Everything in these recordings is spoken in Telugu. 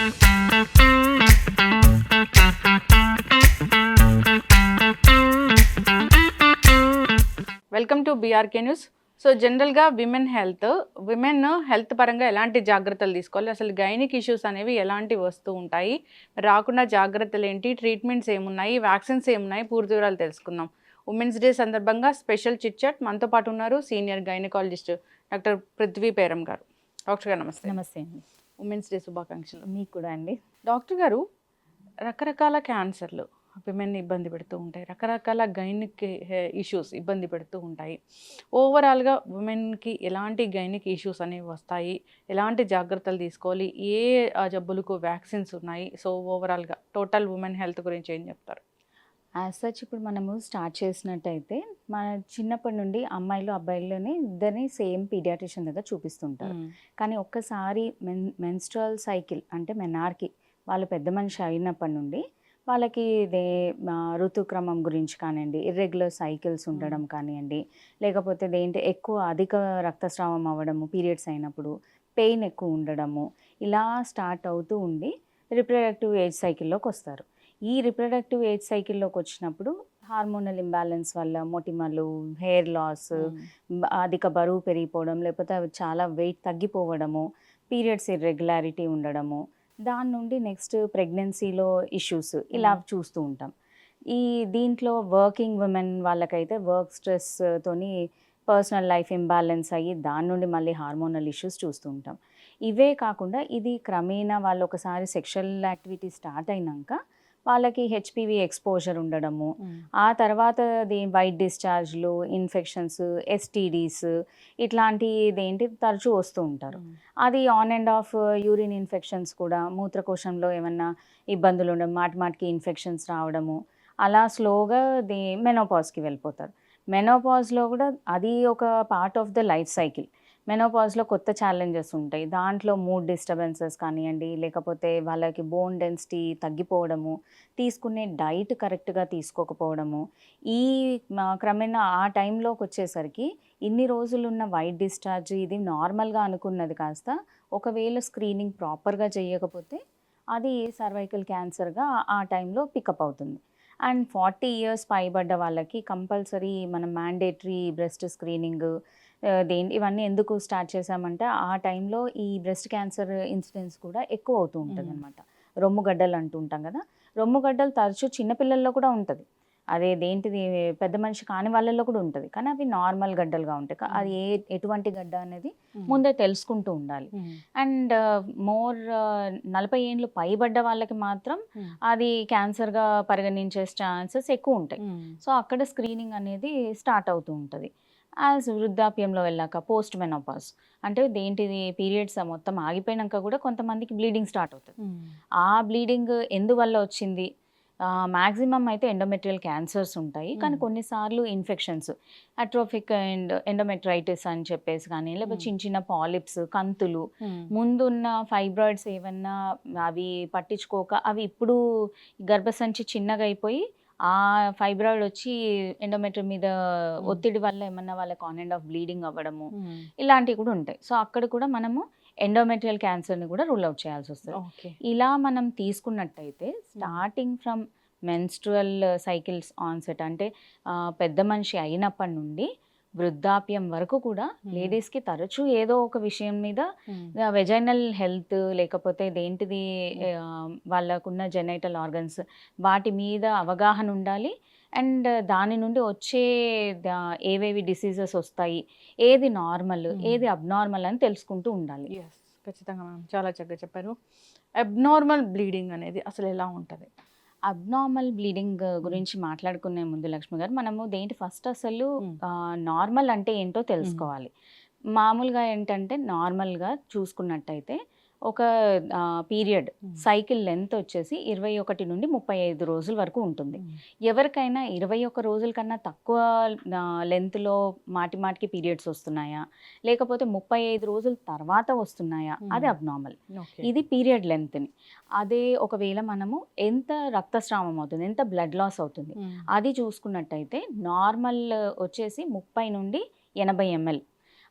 Welcome to BRK news. So జనరల్గా విమెన్ హెల్త్ పరంగా ఎలాంటి జాగ్రత్తలు తీసుకోవాలి, అసలు గైనిక్ ఇష్యూస్ అనేవి ఎలాంటివి వస్తూ ఉంటాయి, రాకుండా జాగ్రత్తలు ఏంటి, ట్రీట్మెంట్స్ ఏమున్నాయి, వ్యాక్సిన్స్ ఏమున్నాయి, పూర్తి వివరాలు తెలుసుకుందాం. ఉమెన్స్ డే సందర్భంగా స్పెషల్ చిట్ చాట్. మనతో పాటు ఉన్నారు senior gynaecologist doctor Prithvi Peram గారు. డాక్టర్ గారు నమస్తే. నమస్తే అండి. ఉమెన్స్ డే శుభాకాంక్షలు. మీకు కూడా అండి. డాక్టర్ గారు, రకరకాల క్యాన్సర్లు విమెన్ని ఇబ్బంది పెడుతూ ఉంటాయి, రకరకాల గైనిక్ ఇష్యూస్ ఇబ్బంది పెడుతూ ఉంటాయి. ఓవరాల్గా ఉమెన్కి ఎలాంటి గైనిక్ ఇష్యూస్ అనేవి వస్తాయి, ఎలాంటి జాగ్రత్తలు తీసుకోవాలి, ఏ జబ్బులకు వ్యాక్సిన్స్ ఉన్నాయి, సో ఓవరాల్గా టోటల్ ఉమెన్ హెల్త్ గురించి ఏం చెప్తారు? యాజ్ సచ్ ఇప్పుడు మనము స్టార్ట్ చేసినట్టయితే మన చిన్నప్పటి నుండి అమ్మాయిలు అబ్బాయిలని ఇద్దరిని సేమ్ పీడియాట్రిషియన్ దగ్గర చూపిస్తుంటారు. కానీ ఒక్కసారి మెన్స్ట్రల్ సైకిల్ అంటే మెనార్కి వాళ్ళు పెద్ద మనిషి అయినప్పటి నుండి వాళ్ళకి ఋతుక్రమం గురించి కానివ్వండి, ఇర్రెగ్యులర్ సైకిల్స్ ఉండడం కానివ్వండి, లేకపోతే ఎక్కువ అధిక రక్తస్రావం అవ్వడము, పీరియడ్స్ అయినప్పుడు పెయిన్ ఎక్కువ ఉండడము, ఇలా స్టార్ట్ అవుతూ ఉండి రిప్రొడక్టివ్ ఏజ్ సైకిల్లోకి వస్తారు. ఈ రిప్రొడక్టివ్ ఏజ్ సైకిల్లోకి వచ్చినప్పుడు హార్మోనల్ ఇంబ్యాలెన్స్ వల్ల మొటిమలు, హెయిర్ లాస్, అధిక బరువు పెరిగిపోవడం, లేకపోతే అవి చాలా వెయిట్ తగ్గిపోవడము, పీరియడ్స్ ఇర్రెగ్యులారిటీ ఉండడము, దాని నుండి నెక్స్ట్ ప్రెగ్నెన్సీలో ఇష్యూస్ ఇలా చూస్తూ ఉంటాం. దీంట్లో వర్కింగ్ ఉమెన్ వాళ్ళకైతే వర్క్ స్ట్రెస్తోని పర్సనల్ లైఫ్ ఇంబ్యాలెన్స్ అయ్యి దాని నుండి మళ్ళీ హార్మోనల్ ఇష్యూస్ చూస్తూ ఉంటాం. ఇవే కాకుండా ఇది క్రమేణా వాళ్ళు ఒకసారి సెక్షువల్ యాక్టివిటీ స్టార్ట్ అయినాక వాళ్ళకి హెచ్పివి ఎక్స్పోజర్ ఉండడము, ఆ తర్వాత వైట్ డిశ్చార్జ్లు, ఇన్ఫెక్షన్స్, ఎస్టీడీస్ ఇట్లాంటిది తరచూ వస్తూ ఉంటారు. అది on and of urine infections కూడా, మూత్రకోశంలో ఏమన్నా ఇబ్బందులు ఉండడం, మాటిమాటికి ఇన్ఫెక్షన్స్ రావడము, అలా స్లోగా మెనోపాజ్కి వెళ్ళిపోతారు. మెనోపాజ్లో కూడా అది ఒక part of the life cycle. మెనోపాజ్లో కొత్త ఛాలెంజెస్ ఉంటాయి. దాంట్లో మూడ్ డిస్టర్బెన్సెస్ కానివ్వండి, లేకపోతే వాళ్ళకి బోన్ డెన్సిటీ తగ్గిపోవడము, తీసుకునే డైట్ కరెక్ట్గా తీసుకోకపోవడము, ఈ క్రమేణా ఆ టైంలోకి వచ్చేసరికి ఇన్ని రోజులున్న వైట్ డిశ్చార్జ్ ఇది నార్మల్గా అనుకున్నది కాస్త ఒకవేళ స్క్రీనింగ్ ప్రాపర్గా చేయకపోతే అది సర్వైకల్ క్యాన్సర్గా ఆ టైంలో పికప్ అవుతుంది. అండ్ 40 years పైబడ్డ వాళ్ళకి కంపల్సరీ మనం మ్యాండేటరీ బ్రెస్ట్ స్క్రీనింగ్ ఇవన్నీ ఎందుకు స్టార్ట్ చేశామంటే ఆ టైంలో ఈ బ్రెస్ట్ క్యాన్సర్ ఇన్సిడెన్స్ కూడా ఎక్కువ అవుతూ ఉంటుంది అనమాట. రొమ్ముగడ్డలు అంటూ ఉంటాం కదా, రొమ్ముగడ్డలు తరచూ చిన్నపిల్లల్లో కూడా ఉంటుంది. పెద్ద మనిషి కాని వాళ్ళల్లో కూడా ఉంటుంది, కానీ అవి నార్మల్ గడ్డలుగా ఉంటాయి. అది ఎటువంటి గడ్డ అనేది ముందే తెలుసుకుంటూ ఉండాలి. అండ్ 40 ఏళ్ళు పైబడ్డ వాళ్ళకి మాత్రం అది క్యాన్సర్గా పరిగణించే ఛాన్సెస్ ఎక్కువ ఉంటాయి. సో అక్కడ స్క్రీనింగ్ అనేది స్టార్ట్ అవుతూ ఉంటుంది. యాజ్ వృద్ధాప్యంలో వెళ్ళాక పోస్ట్ మెనోపాజ్ అంటే పీరియడ్స్ మొత్తం ఆగిపోయినాక కూడా కొంతమందికి బ్లీడింగ్ స్టార్ట్ అవుతుంది. ఆ బ్లీడింగ్ ఎందువల్ల వచ్చింది? మ్యాక్సిమం అయితే ఎండోమెట్రియల్ క్యాన్సర్స్ ఉంటాయి, కానీ కొన్నిసార్లు ఇన్ఫెక్షన్స్, అట్రోఫిక్ అండ్ ఎండోమెట్రైటిస్ అని చెప్పేసి కానీ, లేకపోతే చిన్న చిన్న పాలిప్స్, కంతులు, ముందున్న ఫైబ్రాయిడ్స్ ఏమన్నా అవి పట్టించుకోక అవి ఇప్పుడు గర్భసంచి చిన్నగా అయిపోయి ఆ ఫైబ్రాయిడ్ వచ్చి ఎండోమెట్రియం మీద ఒత్తిడి వల్ల ఏమన్నా వాళ్ళకి ఆన్ అండ్ ఆఫ్ బ్లీడింగ్ అవ్వడము, ఇలాంటివి కూడా ఉంటాయి. సో అక్కడ కూడా మనము ఎండోమెట్రియల్ క్యాన్సర్ని కూడా రూల్ అవుట్ చేయాల్సి వస్తుంది. ఇలా మనం తీసుకున్నట్టయితే starting from menstrual cycles onset అంటే పెద్ద మనిషి అయినప్పటి నుండి వృద్ధాప్యం వరకు కూడా లేడీస్కి తరచూ ఏదో ఒక విషయం మీద వెజైనల్ హెల్త్, లేకపోతే వాళ్ళకున్న జెనైటల్ ఆర్గన్స్ వాటి మీద అవగాహన ఉండాలి. అండ్ దాని నుండి వచ్చే ఏవేవి డిసీజెస్ వస్తాయి, ఏది నార్మల్, ఏది అబ్నార్మల్ అని తెలుసుకుంటూ ఉండాలి. ఖచ్చితంగా మ్యామ్, చాలా చక్కగా చెప్పారు. అబ్నార్మల్ బ్లీడింగ్ అనేది అసలు ఎలా ఉంటుంది? అబ్నార్మల్ బ్లీడింగ్ గురించి మాట్లాడుకునే ముందు లక్ష్మి గారు, మనము ఫస్ట్ అసలు నార్మల్ అంటే ఏంటో తెలుసుకోవాలి. మామూలుగా ఏంటంటే నార్మల్గా చూసుకున్నట్టయితే ఒక పీరియడ్ సైకిల్ లెంత్ వచ్చేసి 21 నుండి 35 రోజుల వరకు ఉంటుంది. ఎవరికైనా 21 రోజుల కన్నా తక్కువ లెంత్లో మాటిమాటికి పీరియడ్స్ వస్తున్నాయా, లేకపోతే 35 రోజుల తర్వాత వస్తున్నాయా, అది అబ్నార్మల్. ఇది పీరియడ్ లెంత్ని. అదే ఒకవేళ మనము ఎంత రక్తస్రావం అవుతుంది, ఎంత బ్లడ్ లాస్ అవుతుంది, అది చూసుకున్నట్టయితే నార్మల్ వచ్చేసి 30 నుండి 80 ml,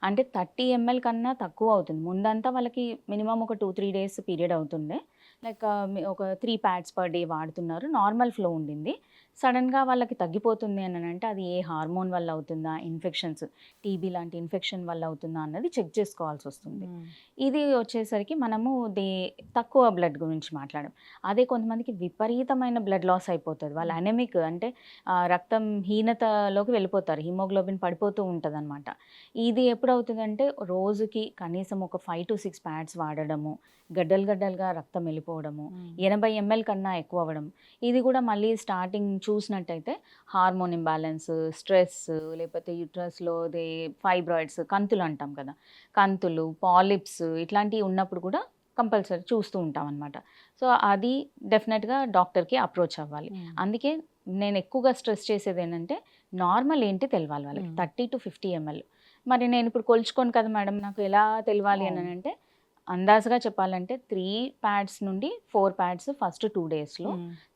అంటే 30 ml కన్నా తక్కువ అవుతుంది. ముందంతా వాళ్ళకి మినిమం ఒక 2-3 days పీరియడ్ అవుతుండే, లైక్ ఒక 3 ప్యాడ్స్ పర్ డే వాడుతున్నారు, నార్మల్ ఫ్లో ఉండింది. సడన్గా వాళ్ళకి తగ్గిపోతుంది అని అంటే అది ఏ హార్మోన్ వల్ల అవుతుందా, ఇన్ఫెక్షన్స్, టీబీ లాంటి ఇన్ఫెక్షన్ వల్ల అవుతుందా అన్నది చెక్ చేసుకోవాల్సి వస్తుంది. ఇది వచ్చేసరికి మనము తక్కువ బ్లడ్ గురించి మాట్లాడాం. అదే కొంతమందికి విపరీతమైన బ్లడ్ లాస్ అయిపోతుంది, వాళ్ళు అనెమిక్ అంటే రక్తం హీనతలోకి వెళ్ళిపోతారు, హిమోగ్లోబిన్ పడిపోతూ ఉంటుంది అనమాట. ఇది ఎప్పుడు అవుతుందంటే రోజుకి కనీసం ఒక 5 to 6 ప్యాడ్స్ వాడడము, గడ్డలుగా రక్తం వెళ్ళిపోవడము, 80 ml కన్నా ఎక్కువ అవ్వడం. ఇది కూడా మళ్ళీ స్టార్టింగ్ చూసినట్టయితే హార్మోన్ ఇంబ్యాలెన్స్, స్ట్రెస్, లేకపోతే యూట్రస్లో ఫైబ్రాయిడ్స్, కంతులు అంటాం కదా, కంతులు, పాలిప్స్ ఇట్లాంటివి ఉన్నప్పుడు కూడా కంపల్సరీ చూస్తూ ఉంటాం అనమాట. సో అది డెఫినెట్గా డాక్టర్కి అప్రోచ్ అవ్వాలి. అందుకే నేను ఎక్కువగా స్ట్రెస్ చేసేది ఏంటంటే నార్మల్ ఏంటి తెలవాలి వాళ్ళకి, 30 to 50 ml. మరి నేను ఇప్పుడు కొలుచుకోను కదా మేడం, నాకు ఎలా తెలియాలి అని అంటే అందాజుగా చెప్పాలంటే 3 ప్యాడ్స్ నుండి 4 ప్యాడ్స్ ఫస్ట్ 2 డేస్లో,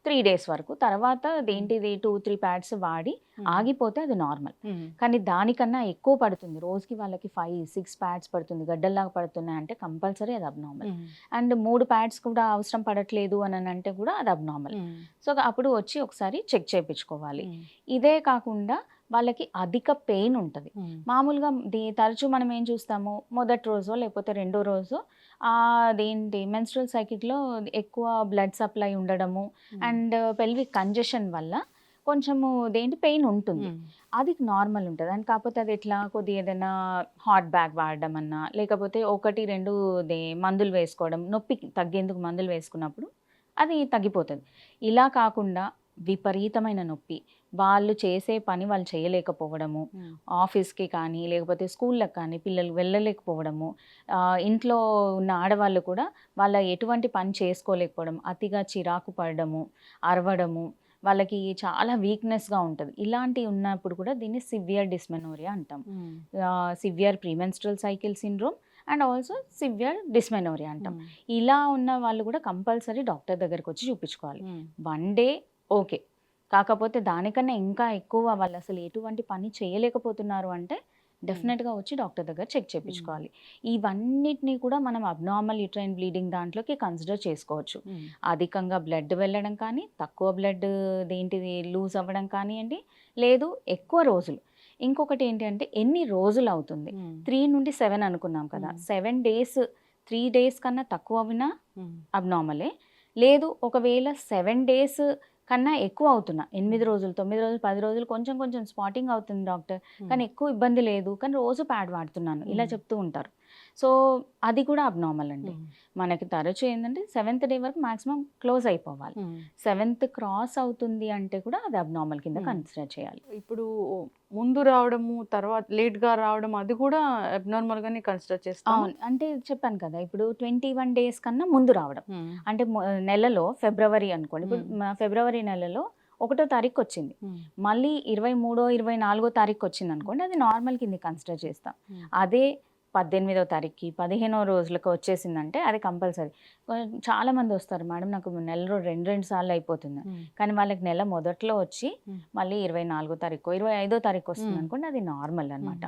3 డేస్ వరకు, తర్వాత దేంటిది 2-3 ప్యాడ్స్ వాడి ఆగిపోతే అది నార్మల్. కానీ దానికన్నా ఎక్కువ పడుతుంది, రోజుకి వాళ్ళకి 5-6 ప్యాడ్స్ పడుతుంది, గడ్డల్లాగా పడుతున్నాయి అంటే కంపల్సరీ అది అబ్నార్మల్. అండ్ 3 ప్యాడ్స్ కూడా అవసరం పడట్లేదు అని అంటే కూడా అది అబ్నార్మల్. సో అప్పుడు వచ్చి ఒకసారి చెక్ చేయించుకోవాలి. ఇదే కాకుండా వాళ్ళకి అధిక పెయిన్ ఉంటుంది. మామూలుగా తరచూ మనం ఏం చూస్తాము, మొదటి రోజో లేకపోతే రెండో రోజు అదేంటి మెన్స్ట్రువల్ సైకిల్లో ఎక్కువ బ్లడ్ సప్లై ఉండడము అండ్ పెల్విక్ కంజెషన్ వల్ల కొంచెము పెయిన్ ఉంటుంది, అది నార్మల్ ఉంటుంది. అండ్ కాకపోతే అది ఎట్లా కొద్దిగా ఏదైనా హాట్ బ్యాగ్ వాడడం అన్నా, లేకపోతే 1-2 మందులు వేసుకోవడం, నొప్పి తగ్గేందుకు మందులు వేసుకున్నప్పుడు అది తగ్గిపోతుంది. ఇలా కాకుండా విపరీతమైన నొప్పి, వాళ్ళు చేసే పని వాళ్ళు చేయలేకపోవడము, ఆఫీస్కి కానీ లేకపోతే స్కూళ్ళకి కానీ పిల్లలు వెళ్ళలేకపోవడము, ఇంట్లో ఉన్న ఆడవాళ్ళు కూడా వాళ్ళ ఎటువంటి పని చేసుకోలేకపోవడం, అతిగా చిరాకు పడడము, అరవడము, వాళ్ళకి చాలా వీక్నెస్గా ఉంటుంది. ఇలాంటివి ఉన్నప్పుడు కూడా దీన్ని సివియర్ డిస్మెనోరియా అంటాం. Severe premenstrual cycle syndrome and also severe dysmenorrhoea అంటాం. ఇలా ఉన్న వాళ్ళు కూడా కంపల్సరీ డాక్టర్ దగ్గరకు వచ్చి చూపించుకోవాలి. 1 డే ఓకే, కాకపోతే దానికన్నా ఇంకా ఎక్కువ వాళ్ళు అసలు ఎటువంటి పని చేయలేకపోతున్నారు అంటే డెఫినెట్గా వచ్చి డాక్టర్ దగ్గర చెక్ చేయించుకోవాలి. ఇవన్నిటినీ కూడా మనం అబ్నార్మల్ యూట్రైన్ బ్లీడింగ్ దాంట్లోకి కన్సిడర్ చేసుకోవచ్చు. అధికంగా బ్లడ్ వెళ్ళడం కానీ, తక్కువ బ్లడ్ లూజ్ అవ్వడం కానివ్వండి, లేదు ఎక్కువ రోజులు. ఇంకొకటి ఏంటి అంటే ఎన్ని రోజులు అవుతుంది, 3 నుండి 7 అనుకున్నాం కదా, 7 days 3 days కన్నా తక్కువ అవినా అబ్నార్మలే, లేదు ఒకవేళ 7 days కన్నా ఎక్కువ అవుతున్నా, 8 రోజులు 9 రోజులు 10 రోజులు కొంచెం కొంచెం స్పాటింగ్ అవుతుంది డాక్టర్, కానీ ఎక్కువ ఇబ్బంది లేదు, కానీ రోజు ప్యాడ్ వాడుతున్నాను ఇలా చెప్తూ ఉంటారు. సో అది కూడా అబ్నార్మల్ అండి. మనకి తరచు ఏంటంటే 7th day వరకు మాక్సిమం క్లోజ్ అయిపోవాలి. 7th క్రాస్ అవుతుంది అంటే కూడా అది అబ్నార్మల్ కింద కన్సిడర్ చేయాలి. ఇప్పుడు ముందు రావడము తర్వాత లేట్గా రావడం అది కూడా అబ్నార్మల్గానే కన్సిడర్ చేస్తాం. అవును, అంటే చెప్పాను కదా, ఇప్పుడు 21 days కన్నా ముందు రావడం అంటే నెలలో ఫిబ్రవరి అనుకోండి, ఇప్పుడు ఫిబ్రవరి నెలలో 1వ తారీఖు వచ్చింది, మళ్ళీ 23వ 24వ తారీఖు వచ్చింది అనుకోండి, అది నార్మల్ కింద కన్సిడర్ చేస్తాం. అదే 18వ తారీఖుకి 15వ రోజులకు వచ్చేసిందంటే అది కంపల్సరీ. చాలామంది వస్తారు, మేడం నాకు నెలలో 2 సార్లు అయిపోతుంది, కానీ వాళ్ళకి నెల మొదట్లో వచ్చి మళ్ళీ 24వ తారీఖు 25వ తారీఖు వస్తుంది అనుకోండి, అది నార్మల్ అనమాట.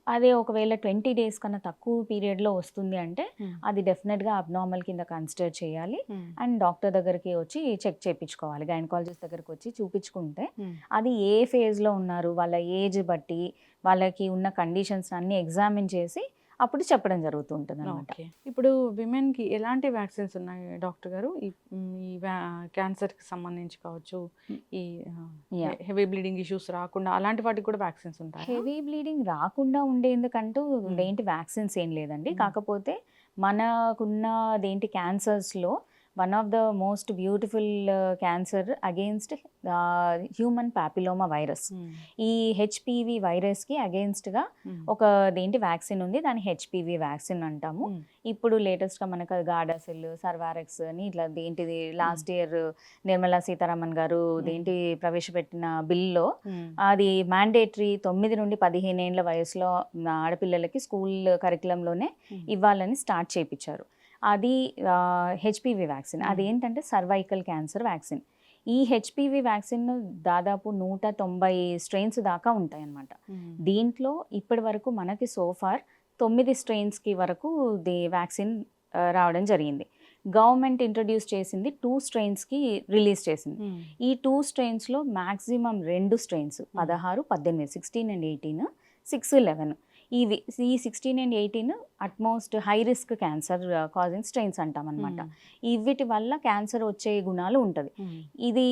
అదే ఒకవేళ 20 days కన్నా తక్కువ పీరియడ్లో వస్తుంది అంటే అది డెఫినెట్గా అబ్నార్మల్ కింద కన్సిడర్ చేయాలి. అండ్ డాక్టర్ దగ్గరికి వచ్చి చెక్ చేయించుకోవాలి, గైనకాలజిస్ట్ దగ్గరికి వచ్చి చూపించుకుంటే అది ఏ ఫేజ్లో ఉన్నారు, వాళ్ళ ఏజ్ బట్టి వాళ్ళకి ఉన్న కండిషన్స్ అన్నీ ఎగ్జామిన్ చేసి అప్పుడు చెప్పడం జరుగుతుంటుంది అనమాట. ఇప్పుడు విమెన్కి ఎలాంటి వ్యాక్సిన్స్ ఉన్నాయి డాక్టర్ గారు? ఈ క్యాన్సర్కి సంబంధించి కావచ్చు, ఈ హెవీ బ్లీడింగ్ ఇష్యూస్ రాకుండా అలాంటి వాటికి కూడా వ్యాక్సిన్స్ ఉంటాయి? హెవీ బ్లీడింగ్ రాకుండా ఉండేందుకంటూ వ్యాక్సిన్స్ ఏం లేదండి. కాకపోతే మనకున్న క్యాన్సర్స్లో one of the most beautiful cancer against human papilloma virus. ఈ హెచ్పివి వైరస్కి అగెయిన్స్ట్గా ఒక వ్యాక్సిన్ ఉంది, దాని హెచ్పివి వ్యాక్సిన్ అంటాము. ఇప్పుడు లేటెస్ట్గా మనకు గాడాసిల్, సర్వారెక్స్ అని ఇట్లా లాస్ట్ ఇయర్ నిర్మలా సీతారామన్ గారు ప్రవేశపెట్టిన బిల్లో అది మ్యాండేటరీ 9 నుండి 15 ఏళ్ల వయసులో ఆడపిల్లలకి స్కూల్ కరికులంలోనే ఇవ్వాలని స్టార్ట్ చేయించారు. అది హెచ్పివి వ్యాక్సిన్. అదేంటంటే సర్వైకల్ క్యాన్సర్ వ్యాక్సిన్. ఈ హెచ్పివి వ్యాక్సిన్ దాదాపు 190 స్ట్రెయిన్స్ దాకా ఉంటాయన్నమాట. దీంట్లో ఇప్పటి వరకు మనకి సోఫార్ 9 స్ట్రెయిన్స్కి వరకు వ్యాక్సిన్ రావడం జరిగింది. గవర్నమెంట్ ఇంట్రడ్యూస్ చేసింది 2 స్ట్రెయిన్స్కి రిలీజ్ చేసింది. ఈ 2 స్ట్రెయిన్స్లో మ్యాక్సిమం 2 స్ట్రెయిన్స్ 16, 18, 16 and 18, 6, 11 ఇవి ఈ 16 and 18 utmost high risk cancer causing strains అంటాం అనమాట. వీటి వల్ల క్యాన్సర్ వచ్చే గుణాలు ఉంటుంది. ఇది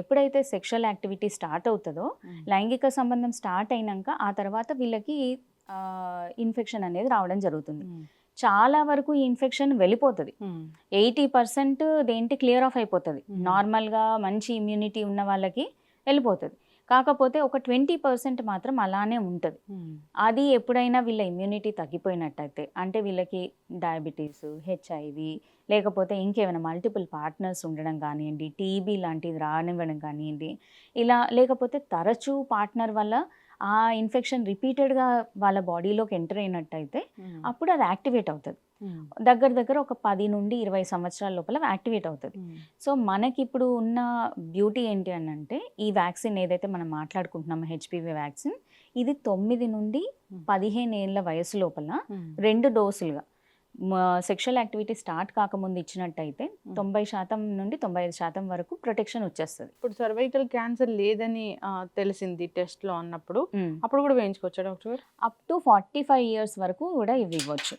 ఎప్పుడైతే సెక్షువల్ యాక్టివిటీ స్టార్ట్ అవుతుందో, లైంగిక సంబంధం స్టార్ట్ అయినాక ఆ తర్వాత వీళ్ళకి ఇన్ఫెక్షన్ అనేది రావడం జరుగుతుంది. చాలా వరకు ఈ ఇన్ఫెక్షన్ వెళ్ళిపోతుంది. 80% దేంటి క్లియర్ ఆఫ్ అయిపోతుంది. నార్మల్గా మంచి ఇమ్యూనిటీ ఉన్న వాళ్ళకి వెళ్ళిపోతుంది. కాకపోతే ఒక 20% మాత్రం అలానే ఉంటుంది. అది ఎప్పుడైనా వీళ్ళ ఇమ్యూనిటీ తగ్గిపోయినట్టయితే, అంటే వీళ్ళకి డయాబెటీస్, హెచ్ఐవి, లేకపోతే ఇంకేమైనా మల్టిపుల్ పార్ట్నర్స్ ఉండడం కానివ్వండి, టీబీ లాంటిది రానివ్వడం కానివ్వండి, ఇలా లేకపోతే తరచూ పార్ట్నర్ వల్ల ఆ ఇన్ఫెక్షన్ రిపీటెడ్గా వాళ్ళ బాడీలోకి ఎంటర్ అయినట్టయితే అప్పుడు అది యాక్టివేట్ అవుతుంది. దగ్గర ఒక 10 నుండి 20 సంవత్సరాల లోపల యాక్టివేట్ అవుతుంది. సో మనకి ఇప్పుడు ఉన్న బ్యూటీ ఏంటి అని అంటే, ఈ వ్యాక్సిన్ ఏదైతే మనం మాట్లాడుకుంటున్నామో హెచ్పివి వ్యాక్సిన్, ఇది 9 నుండి 15 ఏళ్ళ వయసు లోపల 2 డోసులుగా సెక్షువల్ యాక్టివిటీ స్టార్ట్ కాకముందు ఇచ్చినట్టయితే 90% నుండి 95% వరకు ప్రొటెక్షన్ వచ్చేస్తుంది. ఇప్పుడు సర్వైకల్ క్యాన్సర్ లేదని తెలిసింది టెస్ట్ లో అన్నప్పుడు, అప్పుడు కూడా వేయించుకోవచ్చా డాక్టర్ గారు? అప్ టు 45 ఇయర్స్ వరకు కూడా ఇవి ఇవ్వచ్చు.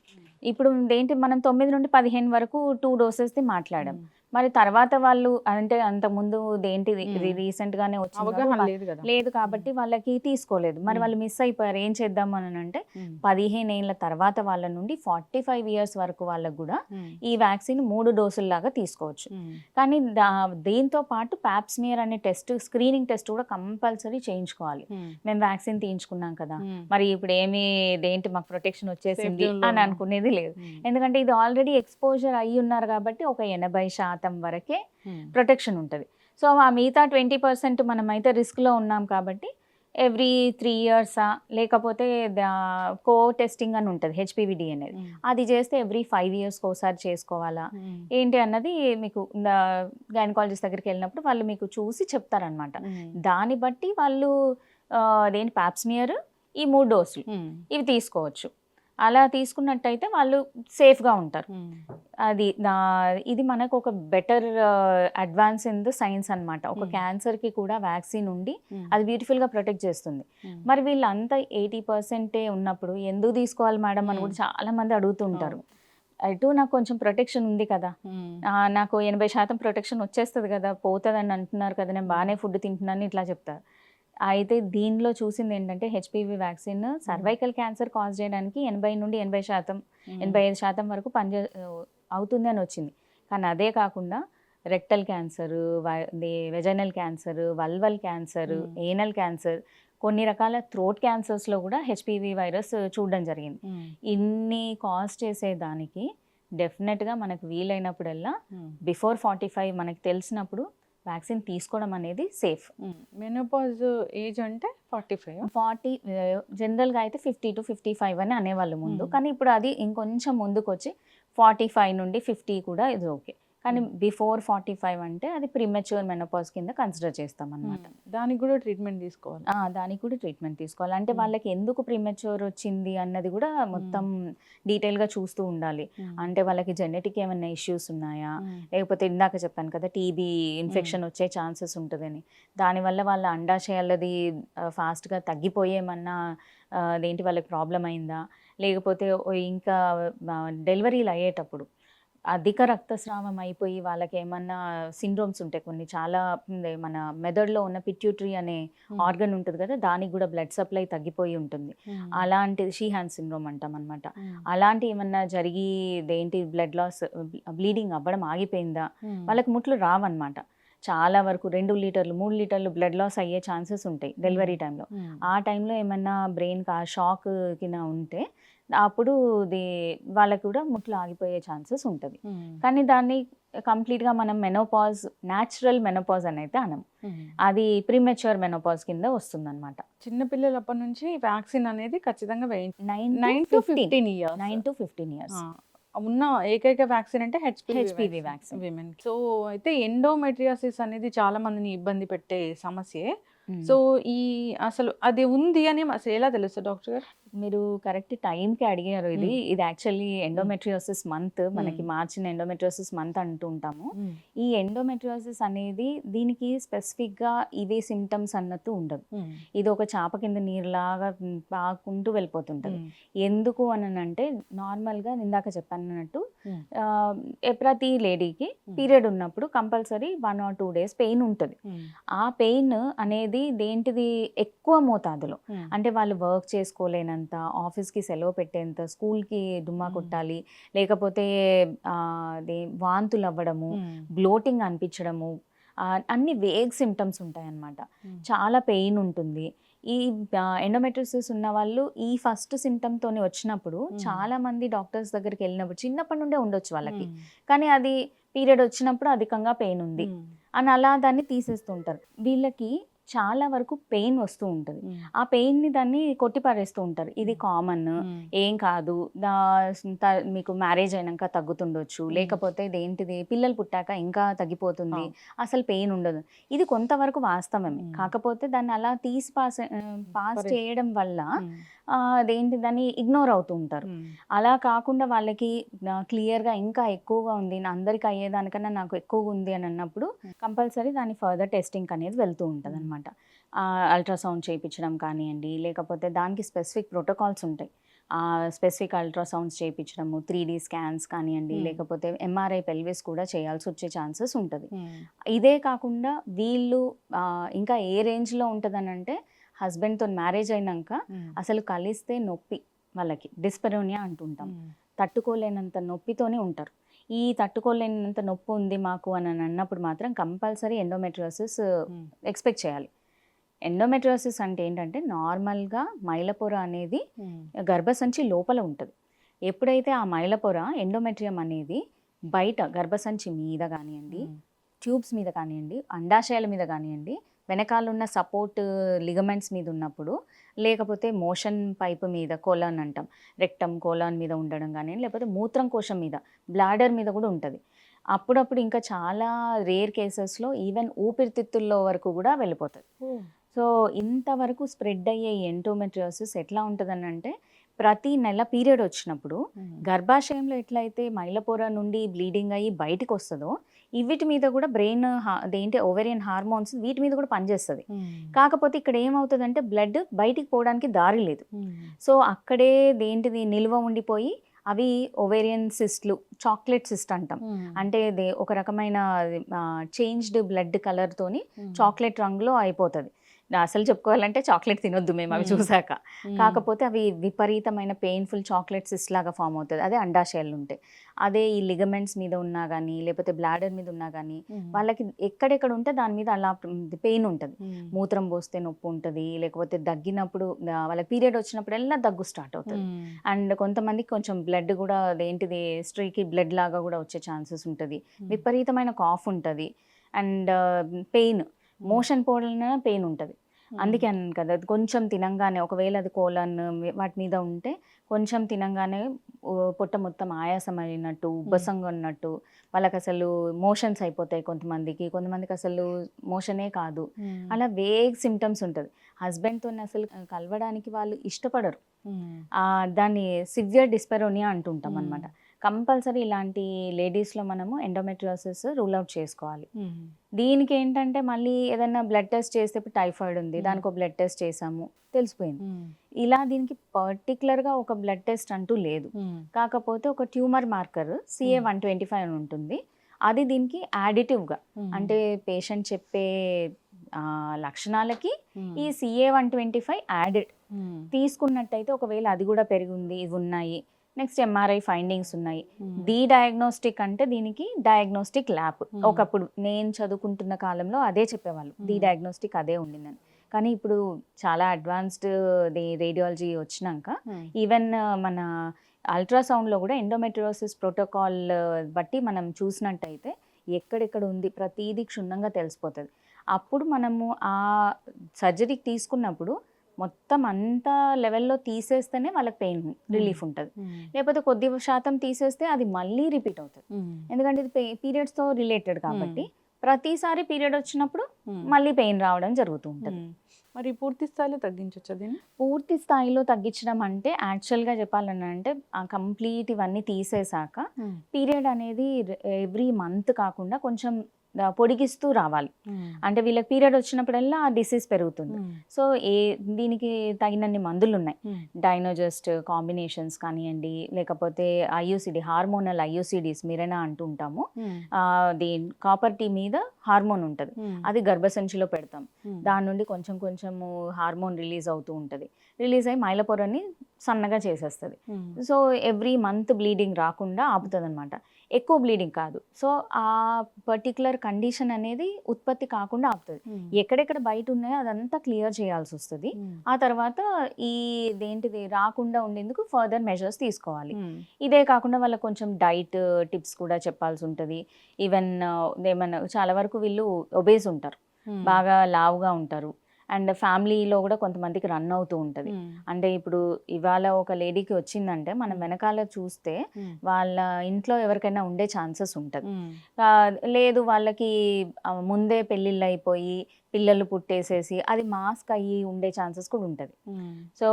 ఇప్పుడు ఏంటి, మనం 9 నుండి 15 వరకు 2 డోసెస్ది మాట్లాడాం. మరి తర్వాత వాళ్ళు అంటే అంతకుముందు దేంటి రీసెంట్ గానే వచ్చింది లేదు కాబట్టి వాళ్ళకి తీసుకోలేదు. మరి వాళ్ళు మిస్ అయిపోయారు. ఏం చేద్దాం అని అంటే 15 ఏళ్ళ తర్వాత వాళ్ళ నుండి 45 ఇయర్స్ వరకు వాళ్ళకు కూడా ఈ వ్యాక్సిన్ 3 డోసుల లాగా తీసుకోవచ్చు. కానీ దీంతో పాటు ప్యాప్స్మియర్ అనే టెస్ట్, స్క్రీనింగ్ టెస్ట్ కూడా కంపల్సరీ చేయించుకోవాలి. మేము వ్యాక్సిన్ తీయించుకున్నాం కదా, మరి ఇప్పుడు దేంటి మాకు ప్రొటెక్షన్ వచ్చేసింది అని అనుకునేది లేదు. ఎందుకంటే ఇది ఆల్రెడీ ఎక్స్పోజర్ అయ్యి ఉన్నారు కాబట్టి ఒక 80% వరకే ప్రొటెక్షన్ ఉంటుంది. సో ఆ మిగతా 20% మనం అయితే రిస్క్లో ఉన్నాం కాబట్టి ఎవ్రీ 3 ఇయర్సా లేకపోతే కో టెస్టింగ్ అని ఉంటుంది హెచ్పివిడి అనేది, అది చేస్తే ఎవ్రీ 5 ఇయర్స్కి ఒకసారి చేసుకోవాలా ఏంటి అన్నది మీకు గైనకాలజిస్ట్ దగ్గరికి వెళ్ళినప్పుడు వాళ్ళు మీకు చూసి చెప్తారనమాట. దాన్ని బట్టి వాళ్ళు అదేంటి ప్యాప్స్మియర్, ఈ 3 డోసులు ఇవి తీసుకోవచ్చు. అలా తీసుకున్నట్టయితే వాళ్ళు సేఫ్గా ఉంటారు. ఇది మనకు ఒక better advance in the science అనమాట. ఒక క్యాన్సర్కి కూడా వ్యాక్సిన్ ఉండి అది బ్యూటిఫుల్గా ప్రొటెక్ట్ చేస్తుంది. మరి వీళ్ళంతా 80% ఉన్నప్పుడు ఎందుకు తీసుకోవాలి మేడం అని కూడా చాలా మంది అడుగుతుంటారు. అటు నాకు కొంచెం ప్రొటెక్షన్ ఉంది కదా, నాకు 80% ప్రొటెక్షన్ వచ్చేస్తుంది కదా, పోతుందని అంటున్నారు కదా, నేను బాగానే ఫుడ్ తింటున్నాను ఇట్లా చెప్తారు. అయితే దీనిలో చూసింది ఏంటంటే HPV vaccine cervical cancer cause చేయడానికి 80 నుండి 80%, 85% వరకు అవుతుంది అని వచ్చింది. కానీ అదే కాకుండా rectal cancer, vaginal cancer, vulval cancer, anal cancer, కొన్ని రకాల థ్రోట్ క్యాన్సర్స్లో కూడా హెచ్పివి వైరస్ చూడడం జరిగింది. ఇన్ని కాజ్ చేసేదానికి డెఫినెట్గా మనకు వీలైనప్పుడల్లా బిఫోర్ 45 మనకు తెలిసినప్పుడు వ్యాక్సిన్ తీసుకోవడం అనేది సేఫ్. మెనోపాజ్ ఏజ్ అంటే 40 జనరల్గా అయితే 50 to 55 అని అనేవాళ్ళు ముందు, కానీ ఇప్పుడు అది ఇంకొంచెం ముందుకు వచ్చి 45 నుండి 50 కూడా ఇది ఓకే. కానీ బిఫోర్ 45 అంటే అది ప్రీమెచ్యూర్ మెనోపాజ్ కింద కన్సిడర్ చేస్తాం అనమాట. దానికి కూడా ట్రీట్మెంట్ తీసుకోవాలి. దానికి కూడా ట్రీట్మెంట్ తీసుకోవాలి. అంటే వాళ్ళకి ఎందుకు ప్రీమెచ్యూర్ వచ్చింది అన్నది కూడా మొత్తం డీటెయిల్గా చూస్తూ ఉండాలి. అంటే వాళ్ళకి జెనెటిక్ ఏమైనా ఇష్యూస్ ఉన్నాయా, లేకపోతే ఇందాక చెప్పాను కదా టీబీ ఇన్ఫెక్షన్ వచ్చే ఛాన్సెస్ ఉంటుందని, దానివల్ల వాళ్ళ అండాశయాలది ఫాస్ట్గా తగ్గిపోయేమన్నా అదేంటి వాళ్ళకి ప్రాబ్లం అయిందా, లేకపోతే ఇంకా డెలివరీలు అయ్యేటప్పుడు అధిక రక్తస్రావం అయిపోయి వాళ్ళకి ఏమన్నా సిండ్రోమ్స్ ఉంటాయి కొన్ని, చాలా మన మెదడులో ఉన్న పిట్యూటరీ అనే ఆర్గన్ ఉంటుంది కదా, దానికి కూడా బ్లడ్ సప్లై తగ్గిపోయి ఉంటుంది. అలాంటిది షీహాన్ సిండ్రోమ్ అంటాం అనమాట. అలాంటి ఏమన్నా జరిగి దేంటి బ్లడ్ లాస్, బ్లీడింగ్ అవ్వడం ఆగిపోయిందా, వాళ్ళకి ముట్లు రావన్నమాట. చాలా వరకు 2 లీటర్లు 3 లీటర్లు బ్లడ్ లాస్ అయ్యే ఛాన్సెస్ ఉంటాయి డెలివరీ టైంలో. ఆ టైంలో ఏమన్నా బ్రెయిన్కి ఆ షాక్ కింద ఉంటే అప్పుడు వాళ్ళకి కూడా ముట్లు ఆగిపోయే ఛాన్సెస్ ఉంటుంది. కానీ దాన్ని కంప్లీట్గా మనం మెనోపాజ్, న్యాచురల్ మెనోపాజ్ అని అయితే అనం, అది ప్రీమెచ్యూర్ మెనోపాజ్ కింద వస్తుంది అనమాట. చిన్నపిల్లలు అప్పటి నుంచి వ్యాక్సిన్ అనేది ఖచ్చితంగా 9 to 15 ఇయర్స్ ఉన్న ఏకైక వ్యాక్సిన్ అంటే హెచ్పివి వ్యాక్సిన్ విమెన్. సో అయితే ఎండోమెట్రియాసిస్ అనేది చాలా మందిని ఇబ్బంది పెట్టే సమస్యే. సో అసలు అది ఉంది అని అసలు ఎలా తెలుస్తుంది డాక్టర్ గారు? మీరు కరెక్ట్ టైంకి అడిగారు. ఇది యాక్చువల్లీ ఎండోమెట్రియోసిస్ మంత్, మనకి మార్చిన ఎండోమెట్రియోసిస్ మంత్ అంటూ ఉంటాము. ఈ ఎండోమెట్రియోసిస్ అనేది దీనికి స్పెసిఫిక్గా ఇవే సిమ్టమ్స్ అన్నట్టు ఉండదు. ఇది ఒక చాప కింద నీరులాగా పాకుంటూ వెళ్ళిపోతుంటుంది. ఎందుకు అని అంటే నార్మల్గా ఇందాక చెప్పానన్నట్టు ప్రతి లేడీకి పీరియడ్ ఉన్నప్పుడు కంపల్సరీ 1 or 2 days పెయిన్ ఉంటుంది. ఆ పెయిన్ అనేది దేంటిది ఎక్కువ మోతాదులో, అంటే వాళ్ళు వర్క్ చేసుకోలేనంత, ఆఫీస్కి సెలవు పెట్టేంత, స్కూల్కి డుమ్మా కొట్టాలి, లేకపోతే వాంతులు అవ్వడము, బ్లోటింగ్ అనిపించడము, అన్ని వేగ్ సిమ్టమ్స్ ఉంటాయన్నమాట. చాలా పెయిన్ ఉంటుంది. ఈ ఎండోమెట్రియోసిస్ ఉన్న వాళ్ళు ఈ ఫస్ట్ సిమ్టమ్తోని వచ్చినప్పుడు చాలా మంది డాక్టర్స్ దగ్గరికి వెళ్ళినప్పుడు చిన్నప్పటి నుండే ఉండొచ్చు వాళ్ళకి, కానీ అది పీరియడ్ వచ్చినప్పుడు అధికంగా పెయిన్ ఉంది అని అలా దాన్ని తీసేస్తుంటారు. వీళ్ళకి చాలా వరకు పెయిన్ వస్తూ ఉంటుంది. ఆ పెయిన్ని దాన్ని కొట్టిపారేస్తూ ఉంటారు. ఇది కామన్, ఏం కాదు, మీకు మ్యారేజ్ అయినాక తగ్గుతుండొచ్చు, లేకపోతే ఇదేంటిది పిల్లలు పుట్టాక ఇంకా తగ్గిపోతుంది, అసలు పెయిన్ ఉండదు. ఇది కొంతవరకు వాస్తవమే. కాకపోతే దాన్ని అలా తీసి పాస్ చేయడం వల్ల దాన్ని ఇగ్నోర్ అవుతూ ఉంటారు. అలా కాకుండా వాళ్ళకి క్లియర్గా ఇంకా ఎక్కువగా ఉంది, అందరికీ అయ్యేదానికన్నా నాకు ఎక్కువగా ఉంది అని అన్నప్పుడు కంపల్సరీ దాని ఫర్దర్ టెస్టింగ్ అనేది వెళ్తూ ఉంటుంది అనమాట. అల్ట్రాసౌండ్ చేయించడం కానివ్వండి, లేకపోతే దానికి స్పెసిఫిక్ ప్రోటోకాల్స్ ఉంటాయి. స్పెసిఫిక్ అల్ట్రాసౌండ్స్ చేయించడము, 3D స్కాన్స్ కానివ్వండి, లేకపోతే MRI పెల్విస్ కూడా చేయాల్సి వచ్చే ఛాన్సెస్ ఉంటుంది. ఇదే కాకుండా వీళ్ళు ఇంకా ఏ రేంజ్లో ఉంటుందని అంటే, హస్బెండ్తో మ్యారేజ్ అయినాక అసలు కలిస్తే నొప్పి, వాళ్ళకి డిస్పెరోనియా అంటుంటాం, తట్టుకోలేనంత నొప్పితోనే ఉంటారు. ఈ తట్టుకోలేనంత నొప్పి ఉంది మాకు అని అన్నప్పుడు మాత్రం కంపల్సరీ ఎండోమెట్రియోసిస్ ఎక్స్పెక్ట్ చేయాలి. ఎండోమెట్రియోసిస్ అంటే ఏంటంటే నార్మల్గా మైలపొర అనేది గర్భసంచి లోపల ఉంటుంది. ఎప్పుడైతే ఆ మైలపొర ఎండోమెట్రియం అనేది బయట గర్భసంచి మీద కానివ్వండి, ట్యూబ్స్ మీద కానివ్వండి, అండాశయాల మీద కానివ్వండి, వెనకాల ఉన్న సపోర్ట్ లిగమెంట్స్ మీద ఉన్నప్పుడు, లేకపోతే మోషన్ పైప్ మీద, కోలాన్ అంటాం, రెక్టమ్ కోలాన్ మీద ఉండడం కానీ, లేకపోతే మూత్రం కోశం మీద, బ్లాడర్ మీద కూడా ఉంటుంది. అప్పుడప్పుడు ఇంకా చాలా రేర్ కేసెస్లో ఈవెన్ ఊపిరితిత్తుల్లో వరకు కూడా వెళ్ళిపోతుంది. సో ఇంతవరకు స్ప్రెడ్ అయ్యే ఎండోమెట్రియోసిస్ ఎట్లా ఉంటుందని అంటే, ప్రతి నెల పీరియడ్ వచ్చినప్పుడు గర్భాశయంలో ఎట్లయితే మైలపొర నుండి బ్లీడింగ్ అయ్యి బయటకు వస్తుందో, వీటి మీద కూడా బ్రెయిన్ ఓవేరియన్ హార్మోన్స్ వీటి మీద కూడా పనిచేస్తుంది. కాకపోతే ఇక్కడ ఏమవుతుందంటే బ్లడ్ బయటికి పోవడానికి దారి లేదు. సో అక్కడే నిల్వ ఉండిపోయి అవి ఓవేరియన్ సిస్ట్లు, చాక్లెట్ సిస్ట్ అంటాం. అంటే ఒక రకమైన చేంజ్డ్ బ్లడ్ కలర్తోని చాక్లెట్ రంగులో అయిపోతుంది. అసలు చెప్పుకోవాలంటే చాక్లెట్ తినొద్దు మేము అవి చూసాక. కాకపోతే అవి విపరీతమైన పెయిన్ఫుల్ చాక్లెట్ సిస్ట్ లాగా ఫామ్ అవుతుంది. అదే అండాశయాలు ఉంటాయి. అదే ఈ లిగమెంట్స్ మీద ఉన్నా కానీ, లేకపోతే బ్లాడర్ మీద ఉన్నా కానీ, వాళ్ళకి ఎక్కడెక్కడ ఉంటే దాని మీద అలా పెయిన్ ఉంటుంది. మూత్రం పోస్తే నొప్పి ఉంటుంది, లేకపోతే దగ్గినప్పుడు వాళ్ళకి పీరియడ్ వచ్చినప్పుడల్లా దగ్గు స్టార్ట్ అవుతుంది. అండ్ కొంతమందికి కొంచెం బ్లడ్ కూడా స్ట్రీకి బ్లడ్ లాగా కూడా వచ్చే ఛాన్సెస్ ఉంటుంది. విపరీతమైన కాఫ్ ఉంటుంది అండ్ పెయిన్, మోషన్ పోవడంలో పెయిన్ ఉంటుంది. అందుకే అన్నాను కదా, కొంచెం తినంగానే, ఒకవేళ అది కోలాన్ వాటి మీద ఉంటే కొంచెం తినంగానే పొట్ట మొత్తం ఆయాసం అయినట్టు, ఉబ్బసంగా ఉన్నట్టు, వాళ్ళకి అసలు మోషన్స్ అయిపోతాయి. కొంతమందికి అసలు మోషనే కాదు. అలా వేగ్ సిమ్టమ్స్ ఉంటుంది. హస్బెండ్తో అసలు కలవడానికి వాళ్ళు ఇష్టపడరు. దాన్ని సివియర్ డిస్పెరోనియా అంటుంటాం అనమాట. కంపల్సరీ ఇలాంటి లేడీస్లో మనము ఎండోమెట్రియోసిస్ రూల్ అవుట్ చేసుకోవాలి. దీనికి ఏంటంటే మళ్ళీ ఏదైనా బ్లడ్ టెస్ట్ చేస్తే, ఇప్పుడు టైఫాయిడ్ ఉంది, దానికి ఒక బ్లడ్ టెస్ట్ చేసాము, తెలిసిపోయింది. ఇలా దీనికి పర్టికులర్గా ఒక బ్లడ్ టెస్ట్ అంటూ లేదు. కాకపోతే ఒక ట్యూమర్ మార్కర్ CA-125 అని ఉంటుంది. అది దీనికి యాడిటివ్గా, అంటే పేషెంట్ చెప్పే లక్షణాలకి ఈ CA-125 యాడెడ్ తీసుకున్నట్టయితే, ఒకవేళ అది కూడా పెరిగింది, ఇవి ఉన్నాయి, నెక్స్ట్ MRI ఫైండింగ్స్ ఉన్నాయి. డయాగ్నోస్టిక్ అంటే దీనికి డయాగ్నోస్టిక్ ల్యాబ్. ఒకప్పుడు నేను చదువుకుంటున్న కాలంలో అదే చెప్పేవాళ్ళు, డయాగ్నోస్టిక్ అదే ఉండిందని. కానీ ఇప్పుడు చాలా అడ్వాన్స్డ్ రేడియాలజీ వచ్చినాక ఈవెన్ మన అల్ట్రాసౌండ్లో కూడా ఎండోమెట్రియోసిస్ ప్రోటోకాల్ బట్టి మనం చూసినట్టయితే ఎక్కడెక్కడ ఉంది ప్రతిదీ క్షుణ్ణంగా తెలిసిపోతుంది. అప్పుడు మనము ఆ సర్జరీకి తీసుకున్నప్పుడు మొత్తం అంత లెవెల్లో తీసేస్తేనే వాళ్ళకి పెయిన్ రిలీఫ్ ఉంటుంది. లేకపోతే కొద్ది శాతం తీసేస్తే అది మళ్ళీ రిపీట్ అవుతుంది. ఎందుకంటే ఇది పీరియడ్స్తో రిలేటెడ్ కాబట్టి ప్రతిసారి పీరియడ్ వచ్చినప్పుడు మళ్ళీ పెయిన్ రావడం జరుగుతూ ఉంటుంది. మరి పూర్తి స్థాయిలో తగ్గించొచ్చా దీన్ని? పూర్తి స్థాయిలో తగ్గించడం అంటే యాక్చువల్గా చెప్పాలని అంటే కంప్లీట్ ఇవన్నీ తీసేసాక పీరియడ్ అనేది ఎవ్రీ మంత్ కాకుండా కొంచెం పొడిగిస్తూ రావాలి. అంటే వీళ్ళకి పీరియడ్ వచ్చినప్పుడల్లా ఆ డిసీజ్ పెరుగుతుంది. సో దీనికి తగినన్ని మందులు ఉన్నాయి. డైనోజెస్ట్ కాంబినేషన్స్ కానివ్వండి, లేకపోతే ఐయుసిడి హార్మోనల్ ఐయుసిడీస్ మిరెనా అంటూ ఉంటాము. అది కాపర్ టీ మీద హార్మోన్ ఉంటుంది, అది గర్భసంచిలో పెడతాం. దాని నుండి కొంచెం కొంచెము హార్మోన్ రిలీజ్ అవుతూ ఉంటుంది. రిలీజ్ అయ్యి మైలపొరని సన్నగా చేసేస్తుంది. సో ఎవ్రీ మంత్ బ్లీడింగ్ రాకుండా ఆపుతుంది అనమాట. ఎక్కువ బ్లీడింగ్ కాదు. సో ఆ పర్టికులర్ కండిషన్ అనేది ఉత్పత్తి కాకుండా ఆపుతుంది. ఎక్కడెక్కడ బయట ఉన్నాయో అదంతా క్లియర్ చేయాల్సి వస్తుంది. ఆ తర్వాత ఇదేంటిది రాకుండా ఉండేందుకు ఫర్దర్ మెజర్స్ తీసుకోవాలి. ఇదే కాకుండా వాళ్ళకి కొంచెం డైట్ టిప్స్ కూడా చెప్పాల్సి ఉంటుంది. ఈవెన్ ఏమన్నా చాలా వరకు వీళ్ళు ఒబేస్ ఉంటారు, బాగా లావుగా ఉంటారు. అండ్ ఫ్యామిలీలో కూడా కొంతమందికి రన్ అవుతూ ఉంటుంది. అంటే ఇప్పుడు ఇవాళ ఒక లేడీకి వచ్చిందంటే మనం వెనకాల చూస్తే వాళ్ళ ఇంట్లో ఎవరికైనా ఉండే ఛాన్సెస్ ఉంటుంది. లేదు వాళ్ళకి ముందే పెళ్ళిళ్ళు అయిపోయి పిల్లలు పుట్టేసేసి అది మాస్క్ అయ్యి ఉండే ఛాన్సెస్ కూడా ఉంటుంది. సో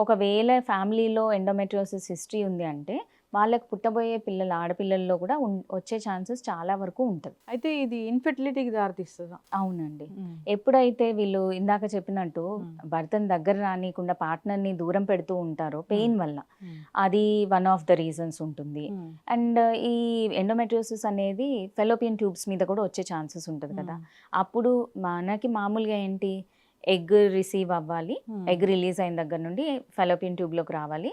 ఒకవేళ ఫ్యామిలీలో ఎండోమెట్రియోసిస్ హిస్టరీ ఉంది అంటే వాళ్ళకి పుట్టబోయే పిల్లలు ఆడపిల్లల్లో కూడా వచ్చే ఛాన్సెస్ చాలా వరకు ఉంటుంది. అయితే ఇది ఇన్ఫెర్టిలిటీకి దారితీస్తుందా? అవునండి. ఎప్పుడైతే వీళ్ళు ఇందాక చెప్పినట్టు భర్తని దగ్గర రానియకుండా పార్ట్నర్ని దూరం పెడుతూ ఉంటారో పెయిన్ వల్ల, అది వన్ ఆఫ్ ద రీజన్స్ ఉంటుంది. అండ్ ఈ ఎండోమెట్రియోసిస్ అనేది ఫెలోపియన్ ట్యూబ్స్ మీద కూడా వచ్చే ఛాన్సెస్ ఉంటుంది కదా. అప్పుడు మనకి మామూలుగా ఏంటి, ఎగ్ రిసీవ్ అవ్వాలి, ఎగ్ రిలీజ్ అయిన దగ్గర నుండి ఫెలోపియన్ ట్యూబ్లోకి రావాలి,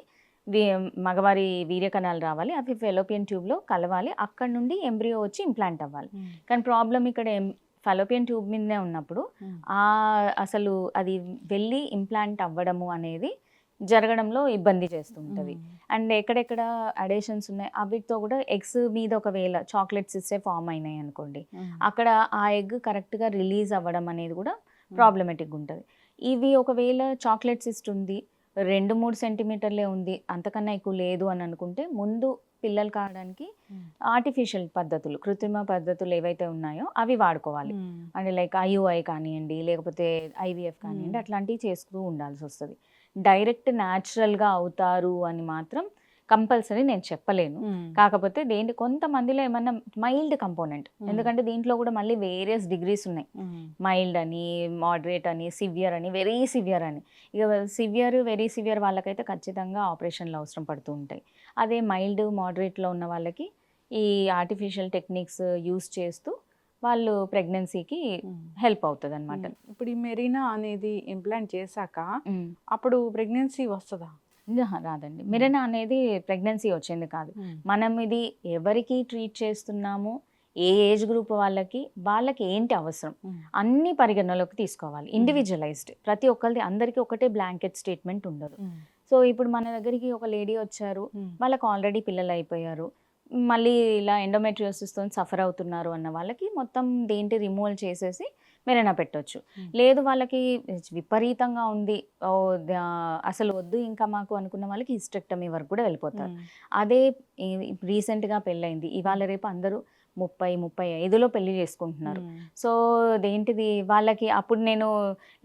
మగవారి వీర్యకణాలు రావాలి, అవి ఫెలోపియన్ ట్యూబ్లో కలవాలి, అక్కడ నుండి ఎంబ్రియో వచ్చి ఇంప్లాంట్ అవ్వాలి. కానీ ప్రాబ్లం ఇక్కడ ఫెలోపియన్ ట్యూబ్ మీదనే ఉన్నప్పుడు అసలు అది వెళ్ళి ఇంప్లాంట్ అవ్వడము అనేది జరగడంలో ఇబ్బంది చేస్తుంటుంది. అండ్ ఎక్కడెక్కడ అడేషన్స్ ఉన్నాయి అవిటితో కూడా ఎగ్స్ మీద ఒకవేళ చాక్లెట్ సిస్టే ఫామ్ అయినాయి అనుకోండి, అక్కడ ఆ ఎగ్ కరెక్ట్గా రిలీజ్ అవ్వడం అనేది కూడా ప్రాబ్లమేటిక్గా ఉంటుంది. ఇవి ఒకవేళ చాక్లెట్ సిస్ట్ ఉంది, 2-3 సెంటీమీటర్లే ఉంది, అంతకన్నా ఎక్కువ లేదు అని అనుకుంటే ముందు పిల్లలు కావడానికి ఆర్టిఫిషియల్ పద్ధతులు, కృత్రిమ పద్ధతులు ఏవైతే ఉన్నాయో అవి వాడుకోవాలి. అంటే లైక్ ఐయుఐ కానివ్వండి, లేకపోతే ఐవీఎఫ్ కానివ్వండి, అట్లాంటివి చేస్తూ ఉండాల్సి వస్తుంది. డైరెక్ట్ న్యాచురల్గా అవుతారు అని మాత్రం కంపల్సరీ నేను చెప్పలేను. కాకపోతే కొంతమందిలో ఏమన్నా మైల్డ్ కంపోనెంట్, ఎందుకంటే దీంట్లో కూడా మళ్ళీ వేరియస్ డిగ్రీస్ ఉన్నాయి. మైల్డ్ అని, మోడరేట్ అని, సివియర్ అని, వెరీ సివియర్ అని. ఇక వెరీ సివియర్ వాళ్ళకైతే ఖచ్చితంగా ఆపరేషన్లు అవసరం పడుతూ ఉంటాయి. అదే మైల్డ్ మోడరేట్లో ఉన్న వాళ్ళకి ఈ ఆర్టిఫిషియల్ టెక్నిక్స్ యూస్ చేస్తూ వాళ్ళు ప్రెగ్నెన్సీకి హెల్ప్ అవుతుంది అనమాట. ఇప్పుడు ఈ మెరీనా అనేది ఇంప్లాంట్ చేశాక అప్పుడు ప్రెగ్నెన్సీ వస్తుందా? రాదండి. మిరెనా అనేది ప్రెగ్నెన్సీ వచ్చింది కాదు. మనం ఇది ఎవరికి ట్రీట్ చేస్తున్నాము, ఏ ఏజ్ గ్రూప్ వాళ్ళకి ఏంటి అవసరం అన్ని పరిగణలోకి తీసుకోవాలి. ఇండివిజువలైజ్డ్, ప్రతి ఒక్కరిది అందరికీ ఒకటే బ్లాంకెట్ స్టేట్మెంట్ ఉండదు. సో ఇప్పుడు మన దగ్గరికి ఒక లేడీ వచ్చారు, వాళ్ళకి ఆల్రెడీ పిల్లలు అయిపోయారు, మళ్ళీ ఇలా ఎండోమెట్రియోసిస్తో సఫర్ అవుతున్నారు అన్న వాళ్ళకి మొత్తం రిమూవల్ చేసేసి మెరీనా పెట్టొచ్చు. లేదు వాళ్ళకి విపరీతంగా ఉంది, అసలు వద్దు ఇంకా మాకు అనుకున్న వాళ్ళకి హిస్టెక్టమీ వరకు కూడా వెళ్ళిపోతారు. అదే రీసెంట్గా పెళ్ళైంది, ఇవాళ రేపు అందరూ 30-35లో పెళ్లి చేసుకుంటున్నారు. సో వాళ్ళకి అప్పుడు నేను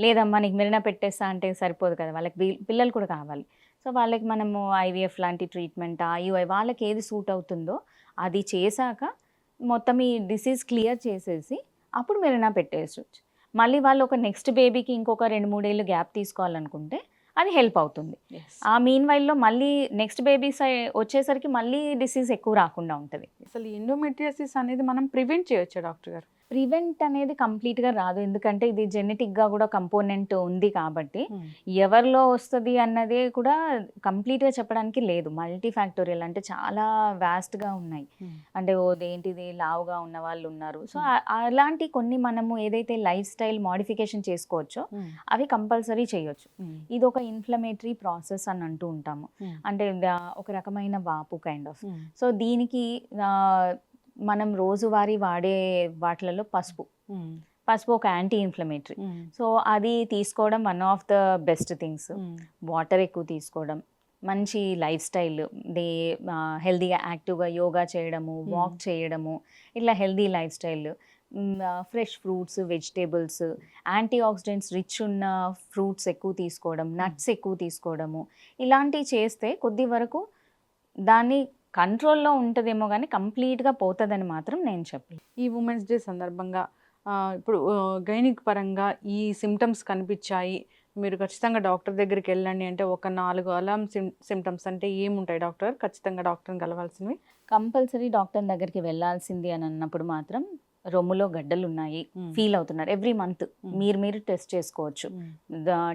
లేదమ్మా నీకు మెరీనా పెట్టేస్తా అంటే సరిపోదు కదా, వాళ్ళకి పిల్లలు కూడా కావాలి. సో వాళ్ళకి మనము ఐవీఎఫ్ లాంటి ట్రీట్మెంట్, ఐయుఐ వాళ్ళకి ఏది సూట్ అవుతుందో అది చేశాక మొత్తం ఈ డిసీజ్ క్లియర్ చేసేసి అప్పుడు మెరీనా పెట్టేయచ్చు. మళ్ళీ వాళ్ళు ఒక నెక్స్ట్ బేబీకి ఇంకొక 2-3 ఏళ్ళు గ్యాప్ తీసుకోవాలనుకుంటే అది హెల్ప్ అవుతుంది. ఆ మీన్ వైల్లో మళ్ళీ నెక్స్ట్ బేబీస్ వచ్చేసరికి మళ్ళీ డిసీజ్ ఎక్కువ రాకుండా ఉంటుంది. అసలు ఎండోమెట్రియోసిస్ అనేది మనం ప్రివెంట్ చేయొచ్చా డాక్టర్ గారు? ప్రివెంట్ అనేది కంప్లీట్గా రాదు, ఎందుకంటే ఇది జెనెటిక్గా కూడా కంపోనెంట్ ఉంది కాబట్టి ఎవరిలో వస్తుంది అన్నది కూడా కంప్లీట్గా చెప్పడానికి లేదు. మల్టీ ఫ్యాక్టోరియల్ అంటే చాలా వాస్ట్గా ఉన్నాయి. అంటే లావుగా ఉన్న వాళ్ళు ఉన్నారు. సో అలాంటి కొన్ని మనము ఏదైతే లైఫ్ స్టైల్ మోడిఫికేషన్ చేసుకోవచ్చో అవి కంపల్సరీ చేయొచ్చు. ఇది ఒక ఇన్ఫ్లమేటరీ ప్రాసెస్ అని అంటూ ఉంటాము, అంటే ఒక రకమైన వాపు కైండ్ ఆఫ్. సో దీనికి మనం రోజువారీ వాడే వాటిలలో పసుపు ఒక యాంటీ ఇన్ఫ్లమేటరీ. సో అది తీసుకోవడం one of the best things. Water ఎక్కువ తీసుకోవడం, మంచి లైఫ్ స్టైల్, హెల్దీగా యాక్టివ్గా యోగా చేయడము, వాక్ చేయడము, ఇట్లా healthy lifestyle. Fresh fruits, vegetables, antioxidants rich ఉన్న ఫ్రూట్స్ ఎక్కువ తీసుకోవడం, నట్స్ ఎక్కువ తీసుకోవడము, ఇలాంటివి చేస్తే కొద్ది వరకు దాన్ని కంట్రోల్లో ఉంటుందేమో కానీ కంప్లీట్గా పోతుందని మాత్రం నేను చెప్పను. ఈ ఉమెన్స్ డే సందర్భంగా ఇప్పుడు గైనిక్ పరంగా ఈ సిమ్టమ్స్ కనిపించాయి, మీరు ఖచ్చితంగా డాక్టర్ దగ్గరికి వెళ్ళండి అంటే ఒక 4 అలాం సిమ్టమ్స్ అంటే ఏముంటాయి డాక్టర్? ఖచ్చితంగా డాక్టర్ని కలవాల్సినవి. కంపల్సరీ డాక్టర్ దగ్గరికి వెళ్ళాల్సింది అని అన్నప్పుడు మాత్రం రొమ్ములో గడ్డలు ఉన్నాయి ఫీల్ అవుతున్నారు ఎవ్రీ మంత్ మీరు టెస్ట్ చేసుకోవచ్చు.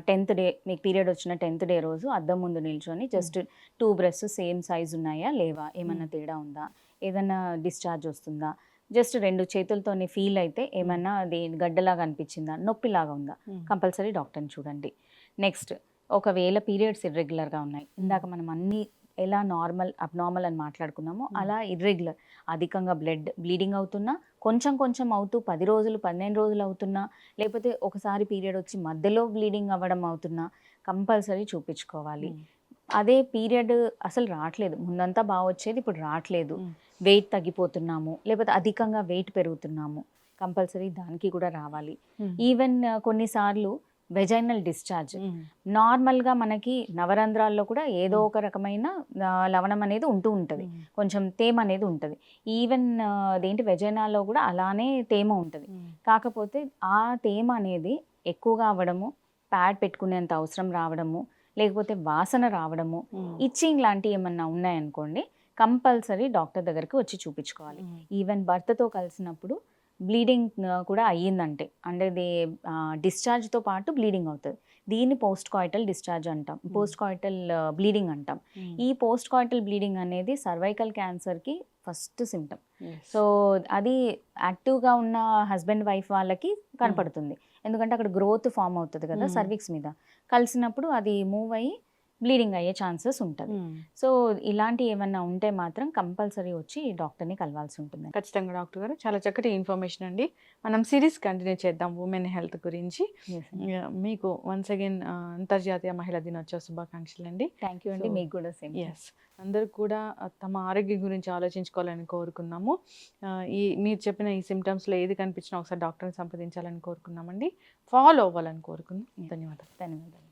10th డే మీకు పీరియడ్ వచ్చిన 10th డే రోజు అద్దం ముందు నిల్చొని జస్ట్ 2 బ్రెస్ట్ సేమ్ సైజ్ ఉన్నాయా లేవా, ఏమన్నా తేడా ఉందా, ఏదన్నా డిశ్చార్జ్ వస్తుందా, జస్ట్ 2 చేతులతోనే ఫీల్ అయితే ఏమన్నా అది గడ్డలాగా అనిపించిందా, నొప్పిలాగా ఉందా, కంపల్సరీ డాక్టర్ని చూడండి. నెక్స్ట్, ఒకవేళ పీరియడ్స్ ఇర్రెగ్యులర్గా ఉన్నాయి, ఇందాక మనం అన్ని ఎలా నార్మల్ అబ్నార్మల్ అని మాట్లాడుకున్నామో అలా ఇర్రెగ్యులర్, అధికంగా బ్లీడింగ్ అవుతున్నా, కొంచెం కొంచెం అవుతూ 10 రోజులు 15 రోజులు అవుతున్నా, లేకపోతే ఒకసారి పీరియడ్ వచ్చి మధ్యలో బ్లీడింగ్ అవ్వడం అవుతున్నా కంపల్సరీ చూపించుకోవాలి. అదే పీరియడ్ అసలు రావట్లేదు, ముందంతా బాగా వచ్చేది ఇప్పుడు రావట్లేదు, వెయిట్ తగ్గిపోతున్నాము, లేకపోతే అధికంగా వెయిట్ పెరుగుతున్నాము, కంపల్సరీ దానికి కూడా రావాలి. ఈవెన్ కొన్నిసార్లు వెజైనల్ డిశ్చార్జ్, నార్మల్గా మనకి నవరంధ్రాల్లో కూడా ఏదో ఒక రకమైన లవణం అనేది ఉంటూ ఉంటుంది, కొంచెం తేమ అనేది ఉంటుంది. ఈవెన్ అదేంటి వెజైనాల్లో కూడా అలానే తేమ ఉంటుంది. కాకపోతే ఆ తేమ అనేది ఎక్కువగా అవ్వడము, ప్యాడ్ పెట్టుకునేంత అవసరం రావడము, లేకపోతే వాసన రావడము, ఇచ్చింగ్ లాంటివి ఏమన్నా ఉన్నాయనుకోండి కంపల్సరీ డాక్టర్ దగ్గరికి వచ్చి చూపించుకోవాలి. ఈవెన్ భర్తతో కలిసినప్పుడు బ్లీడింగ్ కూడా అయ్యిందంటే అంటే డిశ్చార్జ్తో పాటు బ్లీడింగ్ అవుతుంది, దీన్ని పోస్ట్ కాయిటల్ డిశ్చార్జ్ అంటాం, పోస్ట్ కాయిటల్ బ్లీడింగ్ అంటాం. ఈ పోస్ట్ కాయిటల్ బ్లీడింగ్ అనేది సర్వైకల్ క్యాన్సర్కి ఫస్ట్ సిమ్టమ్. సో అది యాక్టివ్గా ఉన్న హస్బెండ్ వైఫ్ వాళ్ళకి కనపడుతుంది, ఎందుకంటే అక్కడ గ్రోత్ ఫామ్ అవుతుంది కదా సర్విక్స్ మీద, కలిసినప్పుడు అది మూవ్ అయ్యి బ్లీడింగ్ అయ్యే ఛాన్సెస్ ఉంటుంది. సో ఇలాంటి ఏమన్నా ఉంటే మాత్రం కంపల్సరీ వచ్చి డాక్టర్ని కలవాల్సి ఉంటుంది. ఖచ్చితంగా డాక్టర్ గారు, చాలా చక్కటి ఇన్ఫర్మేషన్ అండి. మనం సిరీస్ కంటిన్యూ చేద్దాం ఉమెన్ హెల్త్ గురించి. మీకు వన్స్ అగైన్ అంతర్జాతీయ మహిళా దినోత్సవ శుభాకాంక్షలు అండి. థ్యాంక్ యూ అండి, మీకు కూడా సేమ్. ఎస్, అందరూ కూడా తమ ఆరోగ్యం గురించి ఆలోచించుకోవాలని కోరుకున్నాము. మీరు చెప్పిన ఈ సిమ్టమ్స్లో ఏది కనిపించినా ఒకసారి డాక్టర్ని సంప్రదించాలని కోరుకున్నామండి, ఫాలో అవ్వాలని కోరుకున్నాం. ధన్యవాదాలు.